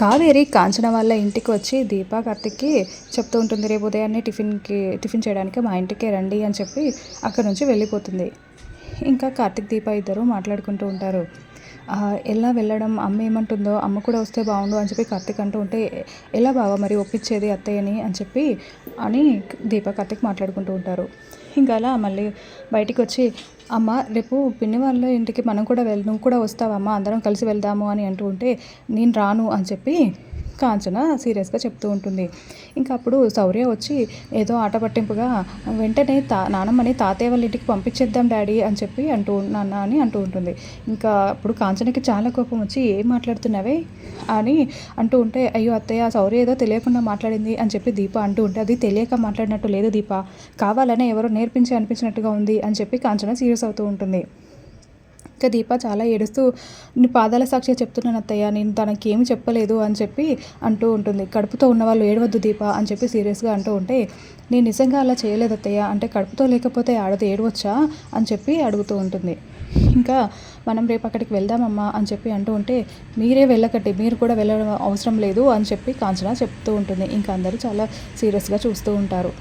కావేరి కాంచన వాళ్ళ ఇంటికి వచ్చి దీప కార్తిక్కి చెప్తూ ఉంటుంది, రేపు ఉదయాన్నే టిఫిన్ చేయడానికి మా ఇంటికే రండి అని చెప్పి అక్కడ నుంచి వెళ్ళిపోతుంది. ఇంకా కార్తిక్ దీప ఇద్దరు మాట్లాడుకుంటూ ఉంటారు. ఎలా వెళ్ళడం, అమ్మ ఏమంటుందో, అమ్మ కూడా వస్తే బాగుండు అని చెప్పి కార్తిక్ అంటూ ఉంటే, ఎలా బావా మరి ఒప్పించేది అత్తయ్యని అని దీప కార్తిక్ మాట్లాడుకుంటూ ఉంటారు. ఇంకా అలా మళ్ళీ బయటికి వచ్చి, అమ్మ రేపు పిన్ని వాళ్ళ ఇంటికి మనం కూడా నువ్వు కూడా వస్తావమ్మా, అందరం కలిసి వెళ్దాము అని అంటూ ఉంటే, నేను రాను అని చెప్పి కాంచన సీరియస్గా చెప్తూ ఉంటుంది. ఇంకా అప్పుడు శౌర్య వచ్చి ఏదో ఆట పట్టింపుగా, వెంటనే నానమ్మని తాతయ్య వాళ్ళ ఇంటికి పంపించేద్దాం డాడీ అని చెప్పి నాన్న అని అంటూ ఉంటుంది. ఇంకా అప్పుడు కాంచనకి చాలా కోపం వచ్చి, ఏం మాట్లాడుతున్నావే అని అంటూ ఉంటే, అయ్యో అత్తయ్య శౌర్య ఏదో తెలియకుండా మాట్లాడింది అని చెప్పి దీప అంటూ ఉంటే, అది తెలియక మాట్లాడినట్టు లేదు దీప, కావాలనే ఎవరో నేర్పించి అనిపించినట్టుగా ఉంది అని చెప్పి కాంచన సీరియస్ అవుతూ ఉంటుంది. ఇంకా దీప చాలా ఏడుస్తూ, నీ పాదాల సాక్షిగా చెప్తున్నాను అత్తయ్య, నేను తనకి ఏమి చెప్పలేదు అని చెప్పి అంటూ ఉంటుంది. కడుపుతో ఉన్నవాళ్ళు ఏడవద్దు దీప అని చెప్పి సీరియస్గా అంటూ ఉంటే, నేను నిజంగా అలా చేయలేదు అత్తయ్య, అంటే కడుపుతో లేకపోతే ఆడది ఏడవచ్చా అని చెప్పి అడుగుతూ ఉంటుంది. ఇంకా మనం రేపు అక్కడికి వెళ్దామమ్మా అని చెప్పి అంటూ ఉంటే, మీరే వెళ్ళకండి, మీరు కూడా వెళ్ళడం అవసరం లేదు అని చెప్పి కాంచన చెప్తూ ఉంటుంది. ఇంకా అందరూ చాలా సీరియస్గా చూస్తూ ఉంటారు.